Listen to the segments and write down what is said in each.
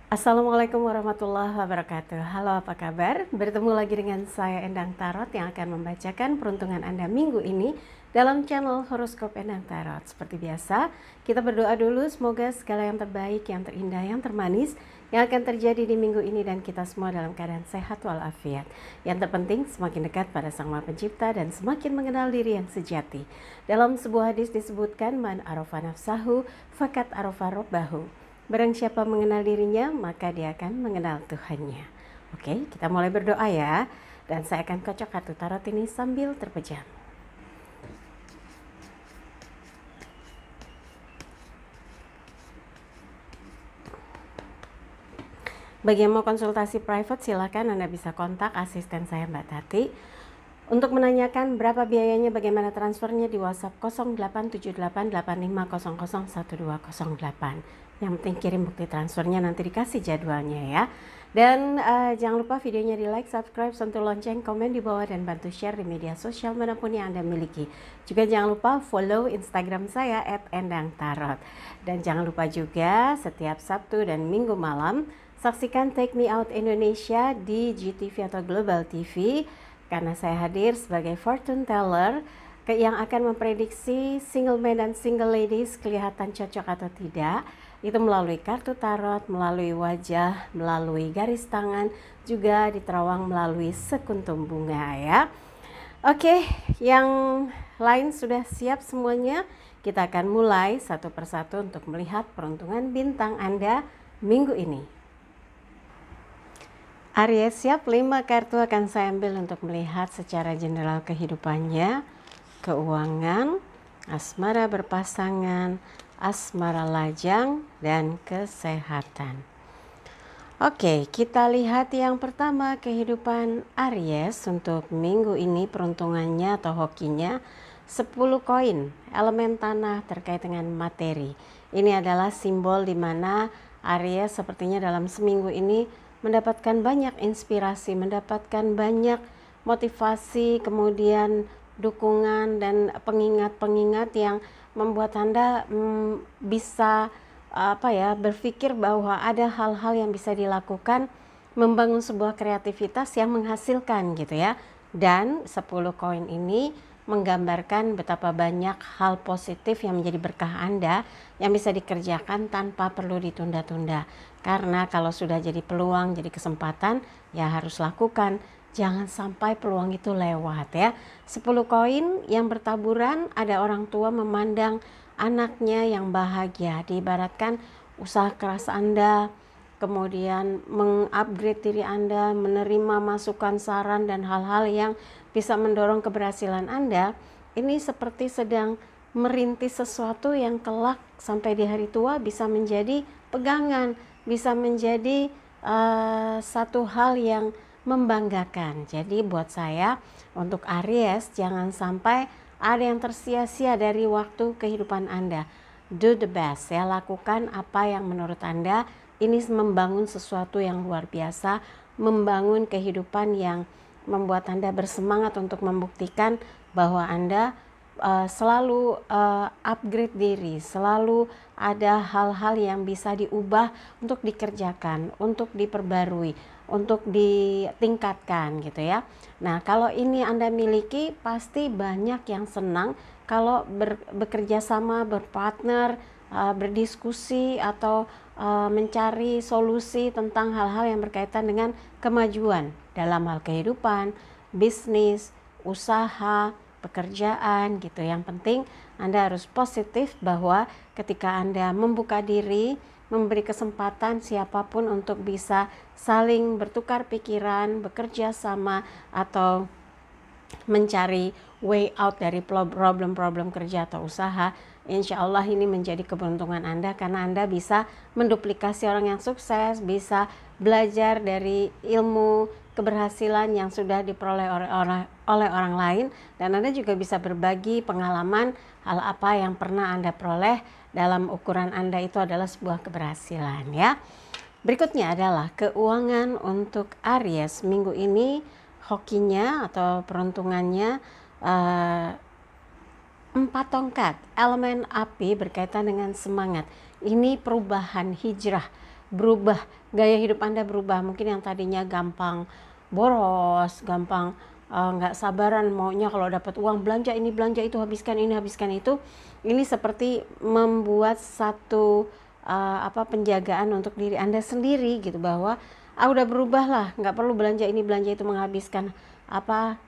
Assalamualaikum warahmatullahi wabarakatuh. Halo, apa kabar? Bertemu lagi dengan saya Endang Tarot yang akan membacakan peruntungan Anda minggu ini dalam channel Horoskop Endang Tarot. Seperti biasa, kita berdoa dulu semoga segala yang terbaik, yang terindah, yang termanis yang akan terjadi di minggu ini dan kita semua dalam keadaan sehat walafiat. Yang terpenting semakin dekat pada Sang Maha Pencipta dan semakin mengenal diri yang sejati. Dalam sebuah hadis disebutkan, man arafa nafsahu fakat arafa robbahu. Barang siapa mengenal dirinya, maka dia akan mengenal Tuhannya. Oke, kita mulai berdoa ya. Dan saya akan kocok kartu tarot ini sambil terpejam. Bagi yang mau konsultasi private, silakan Anda bisa kontak asisten saya Mbak Tati. Untuk menanyakan berapa biayanya, bagaimana transfernya di WhatsApp 087885001208. Yang penting kirim bukti transfernya, nanti dikasih jadwalnya ya. Dan jangan lupa videonya di like, subscribe, sentuh lonceng, komen di bawah, dan bantu share di media sosial manapun yang Anda miliki. Juga jangan lupa follow Instagram saya @endangtarot. Dan jangan lupa juga setiap Sabtu dan Minggu malam saksikan Take Me Out Indonesia di GTV atau Global TV. Karena saya hadir sebagai fortune teller yang akan memprediksi single man dan single ladies kelihatan cocok atau tidak. Itu melalui kartu tarot, melalui wajah, melalui garis tangan, juga diterawang melalui sekuntum bunga ya. Oke, yang lain sudah siap semuanya. Kita akan mulai satu persatu untuk melihat peruntungan bintang Anda minggu ini. Aries siap, 5 kartu akan saya ambil untuk melihat secara general kehidupannya, keuangan, asmara berpasangan, asmara lajang, dan kesehatan. Oke, kita lihat yang pertama kehidupan Aries untuk minggu ini. Peruntungannya atau hokinya 10 koin, elemen tanah terkait dengan materi. Ini adalah simbol di mana Aries sepertinya dalam seminggu ini mendapatkan banyak inspirasi, mendapatkan banyak motivasi, kemudian dukungan dan pengingat-pengingat yang membuat Anda bisa berpikir bahwa ada hal-hal yang bisa dilakukan, membangun sebuah kreativitas yang menghasilkan gitu ya. Dan 10 koin ini menggambarkan betapa banyak hal positif yang menjadi berkah Anda yang bisa dikerjakan tanpa perlu ditunda-tunda. Karena kalau sudah jadi peluang, jadi kesempatan, ya harus lakukan. Jangan sampai peluang itu lewat ya. 10 koin yang bertaburan, ada orang tua memandang anaknya yang bahagia. Diibaratkan usaha keras Anda, kemudian mengupgrade diri Anda, menerima masukan, saran, dan hal-hal yang bisa mendorong keberhasilan Anda. Ini seperti sedang merintis sesuatu yang kelak sampai di hari tua bisa menjadi pegangan, bisa menjadi satu hal yang membanggakan. Jadi buat saya, untuk Aries, jangan sampai ada yang tersia-sia dari waktu kehidupan Anda. Do the best ya, lakukan apa yang menurut Anda ini membangun sesuatu yang luar biasa, membangun kehidupan yang membuat Anda bersemangat untuk membuktikan bahwa Anda selalu upgrade diri, selalu ada hal-hal yang bisa diubah untuk dikerjakan, untuk diperbarui, untuk ditingkatkan gitu ya. Nah, kalau ini Anda miliki, pasti banyak yang senang kalau bekerja sama, berpartner, berdiskusi atau mencari solusi tentang hal-hal yang berkaitan dengan kemajuan dalam hal kehidupan, bisnis, usaha, pekerjaan gitu. Yang penting Anda harus positif bahwa ketika Anda membuka diri, memberi kesempatan siapapun untuk bisa saling bertukar pikiran, bekerja sama, atau mencari way out dari problem-problem kerja atau usaha, insya Allah ini menjadi keberuntungan Anda karena Anda bisa menduplikasi orang yang sukses, bisa belajar dari ilmu keberhasilan yang sudah diperoleh oleh orang lain, dan Anda juga bisa berbagi pengalaman hal apa yang pernah Anda peroleh dalam ukuran Anda itu adalah sebuah keberhasilan ya. Berikutnya adalah keuangan untuk Aries minggu ini. Hokinya atau peruntungannya 4 tongkat, elemen api berkaitan dengan semangat. Ini perubahan hijrah berubah, gaya hidup Anda berubah. Mungkin yang tadinya gampang boros, gampang nggak sabaran maunya kalau dapat uang belanja ini belanja itu, habiskan ini habiskan itu. Ini seperti membuat satu penjagaan untuk diri Anda sendiri gitu, bahwa udah berubah lah, nggak perlu belanja ini belanja itu, menghabiskan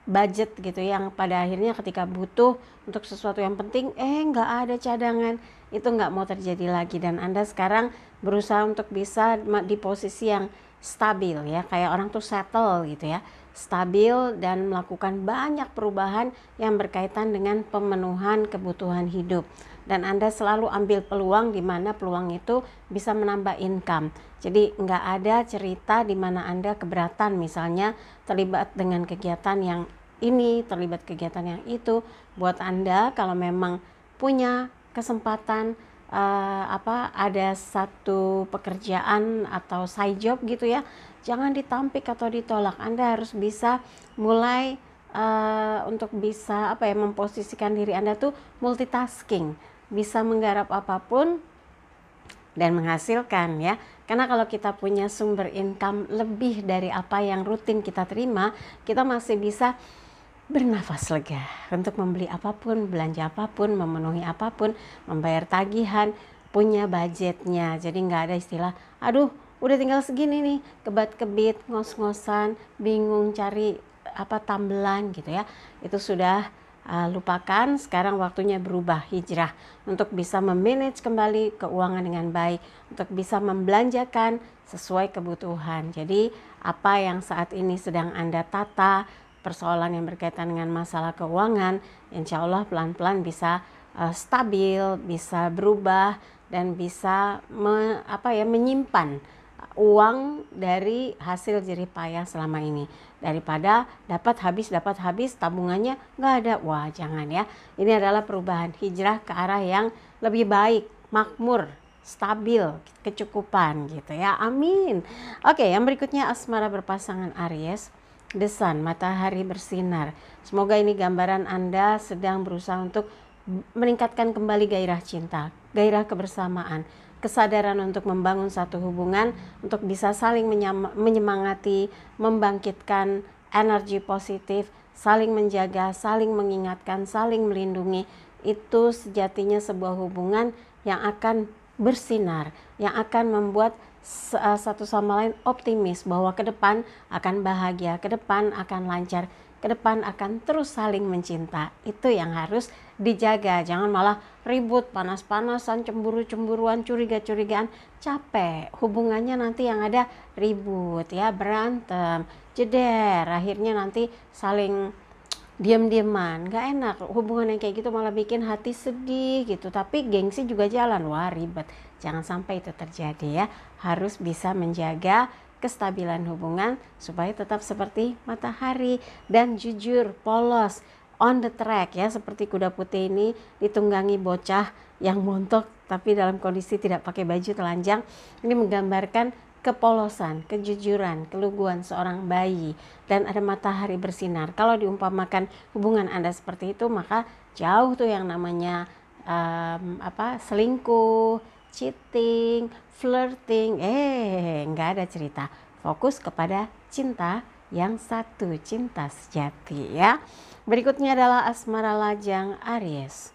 budget gitu, yang pada akhirnya ketika butuh untuk sesuatu yang penting nggak ada cadangan. Itu nggak mau terjadi lagi, dan Anda sekarang berusaha untuk bisa di posisi yang stabil ya, kayak orang tuh settle gitu ya, stabil dan melakukan banyak perubahan yang berkaitan dengan pemenuhan kebutuhan hidup. Dan Anda selalu ambil peluang di mana peluang itu bisa menambah income. Jadi nggak ada cerita di mana Anda keberatan misalnya terlibat dengan kegiatan yang ini, terlibat kegiatan yang itu. Buat Anda kalau memang punya kesempatan ada satu pekerjaan atau side job gitu ya, jangan ditampik atau ditolak. Anda harus bisa mulai untuk bisa memposisikan diri Anda tuh multitasking, bisa menggarap apapun dan menghasilkan ya. Karena kalau kita punya sumber income lebih dari apa yang rutin kita terima, kita masih bisa bernafas lega untuk membeli apapun, belanja apapun, memenuhi apapun, membayar tagihan, punya budgetnya. Jadi nggak ada istilah, aduh udah tinggal segini nih, kebat-kebit, ngos-ngosan, bingung cari tambelan gitu ya. Itu sudah lupakan. Sekarang waktunya berubah, hijrah untuk bisa memanage kembali keuangan dengan baik, untuk bisa membelanjakan sesuai kebutuhan. Jadi apa yang saat ini sedang Anda tata, persoalan yang berkaitan dengan masalah keuangan, insya Allah pelan-pelan bisa stabil, bisa berubah, dan bisa menyimpan uang dari hasil jerih payah selama ini, daripada dapat habis tabungannya nggak ada. Wah jangan ya, ini adalah perubahan, hijrah ke arah yang lebih baik, makmur, stabil, kecukupan gitu ya, amin. Oke, yang berikutnya asmara berpasangan Aries, The Sun, matahari bersinar. Semoga ini gambaran Anda sedang berusaha untuk meningkatkan kembali gairah cinta, gairah kebersamaan, kesadaran untuk membangun satu hubungan, untuk bisa saling menyemangati, membangkitkan energi positif, saling menjaga, saling mengingatkan, saling melindungi. Itu sejatinya sebuah hubungan yang akan bersinar, yang akan membuat satu sama lain optimis bahwa ke depan akan bahagia, ke depan akan lancar, ke depan akan terus saling mencinta. Itu yang harus dijaga. Jangan malah ribut, panas-panasan, cemburu-cemburuan, curiga-curigaan, capek. Hubungannya nanti yang ada ribut ya, berantem, jeder, akhirnya nanti saling diam-diaman, gak enak. Hubungan yang kayak gitu malah bikin hati sedih gitu, tapi gengsi juga jalan, wah ribet. Jangan sampai itu terjadi ya. Harus bisa menjaga kestabilan hubungan supaya tetap seperti matahari dan jujur, polos, on the track ya, seperti kuda putih ini ditunggangi bocah yang montok tapi dalam kondisi tidak pakai baju telanjang. Ini menggambarkan kepolosan, kejujuran, keluguan seorang bayi, dan ada matahari bersinar. Kalau diumpamakan hubungan Anda seperti itu, maka jauh tuh yang namanya selingkuh, cheating, flirting, nggak ada cerita. Fokus kepada cinta yang satu, cinta sejati ya. Berikutnya adalah asmara lajang Aries,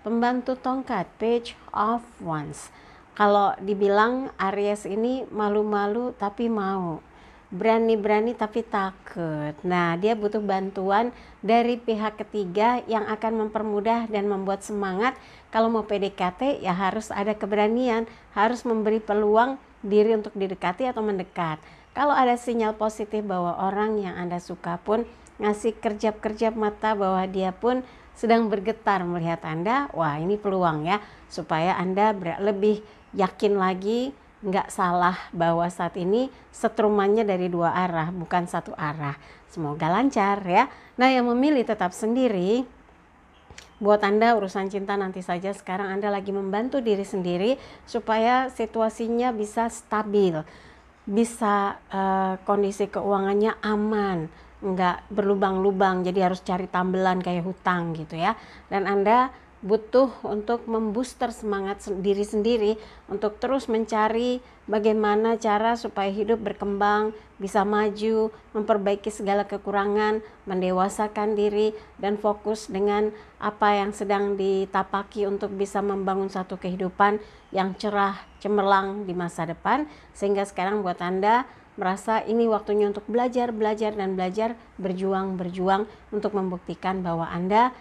pembantu tongkat, Page of Wands. Kalau dibilang Aries ini malu-malu tapi mau, berani-berani tapi takut. Nah, dia butuh bantuan dari pihak ketiga yang akan mempermudah dan membuat semangat. Kalau mau PDKT ya harus ada keberanian, harus memberi peluang diri untuk didekati atau mendekat. Kalau ada sinyal positif bahwa orang yang Anda suka pun ngasih kerjap-kerjap mata bahwa dia pun sedang bergetar melihat Anda, wah ini peluang ya, supaya Anda lebih yakin lagi, nggak salah bahwa saat ini setrumannya dari dua arah, bukan satu arah. Semoga lancar ya. Nah, yang memilih tetap sendiri, buat Anda urusan cinta nanti saja. Sekarang Anda lagi membantu diri sendiri supaya situasinya bisa stabil, bisa kondisi keuangannya aman, nggak berlubang-lubang jadi harus cari tambelan kayak hutang gitu ya. Dan Anda butuh untuk membooster semangat diri sendiri untuk terus mencari bagaimana cara supaya hidup berkembang, bisa maju, memperbaiki segala kekurangan, mendewasakan diri, dan fokus dengan apa yang sedang ditapaki untuk bisa membangun satu kehidupan yang cerah, cemerlang di masa depan. Sehingga sekarang buat Anda merasa ini waktunya untuk belajar, berjuang untuk membuktikan bahwa Anda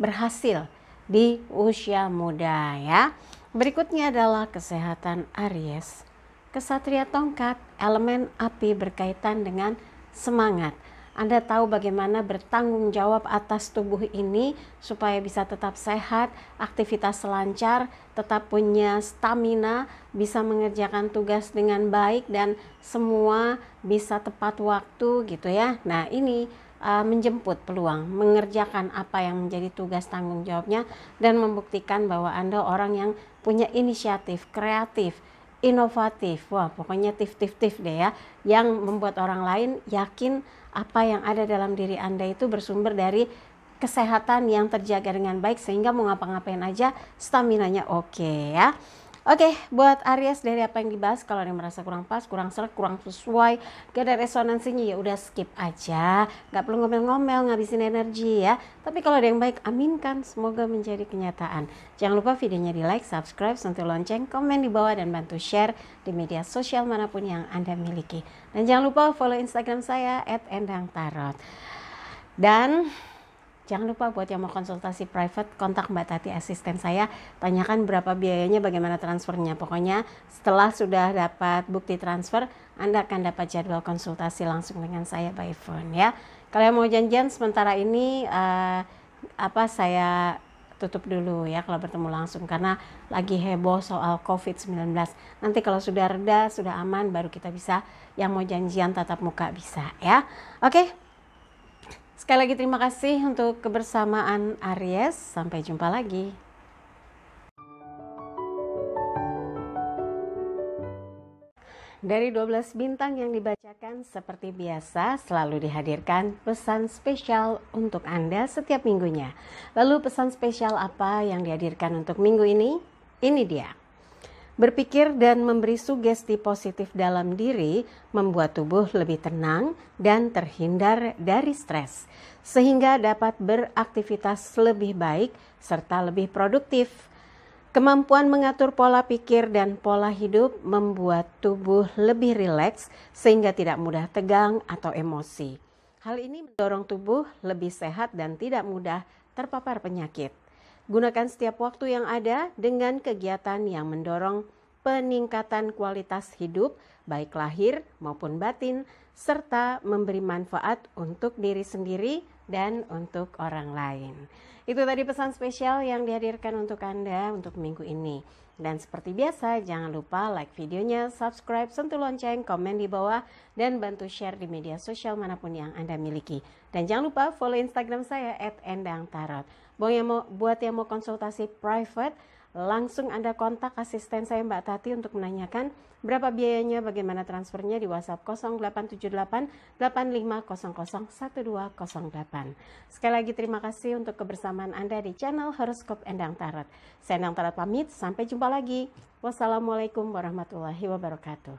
berhasil di usia muda ya. Berikutnya adalah kesehatan Aries. Kesatria tongkat, elemen api berkaitan dengan semangat. Anda tahu bagaimana bertanggung jawab atas tubuh ini supaya bisa tetap sehat, aktivitas lancar, tetap punya stamina, bisa mengerjakan tugas dengan baik dan semua bisa tepat waktu gitu ya. Nah, ini menjemput peluang, mengerjakan apa yang menjadi tugas tanggung jawabnya dan membuktikan bahwa Anda orang yang punya inisiatif, kreatif, inovatif. Wah, pokoknya tif deh ya, yang membuat orang lain yakin apa yang ada dalam diri Anda itu bersumber dari kesehatan yang terjaga dengan baik sehingga mau ngapa-ngapain aja staminanya oke ya. Oke, buat Aries dari apa yang dibahas, kalau ada yang merasa kurang pas, kurang serak, kurang sesuai, gak ada resonansinya ya udah skip aja, gak perlu ngomel-ngomel, ngabisin energi ya. Tapi kalau ada yang baik, aminkan, semoga menjadi kenyataan. Jangan lupa videonya di like, subscribe, sentuh lonceng, komen di bawah, dan bantu share di media sosial manapun yang Anda miliki. Dan jangan lupa follow Instagram saya @endangtarot. Dan jangan lupa buat yang mau konsultasi private, kontak Mbak Tati asisten saya, tanyakan berapa biayanya, bagaimana transfernya. Pokoknya setelah sudah dapat bukti transfer, Anda akan dapat jadwal konsultasi langsung dengan saya by phone ya. Kalau yang mau janjian sementara ini saya tutup dulu ya kalau bertemu langsung karena lagi heboh soal COVID-19. Nanti kalau sudah reda, sudah aman, baru kita bisa yang mau janjian tatap muka bisa ya. Oke. Sekali lagi terima kasih untuk kebersamaan Aries. Sampai jumpa lagi. Dari 12 bintang yang dibacakan seperti biasa selalu dihadirkan pesan spesial untuk Anda setiap minggunya. Lalu pesan spesial apa yang dihadirkan untuk minggu ini? Ini dia. Berpikir dan memberi sugesti positif dalam diri membuat tubuh lebih tenang dan terhindar dari stres, sehingga dapat beraktivitas lebih baik serta lebih produktif. Kemampuan mengatur pola pikir dan pola hidup membuat tubuh lebih rileks sehingga tidak mudah tegang atau emosi. Hal ini mendorong tubuh lebih sehat dan tidak mudah terpapar penyakit. Gunakan setiap waktu yang ada dengan kegiatan yang mendorong peningkatan kualitas hidup, baik lahir maupun batin, serta memberi manfaat untuk diri sendiri dan untuk orang lain. Itu tadi pesan spesial yang dihadirkan untuk Anda untuk minggu ini. Dan seperti biasa, jangan lupa like videonya, subscribe, sentuh lonceng, komen di bawah, dan bantu share di media sosial manapun yang Anda miliki. Dan jangan lupa follow Instagram saya @endangtarot. Buat yang mau konsultasi private, langsung Anda kontak asisten saya Mbak Tati untuk menanyakan berapa biayanya, bagaimana transfernya di WhatsApp 0878 85001208. Sekali lagi terima kasih untuk kebersamaan Anda di channel Horoskop Endang Tarot. Saya Endang Tarot pamit, sampai jumpa lagi. Wassalamualaikum warahmatullahi wabarakatuh.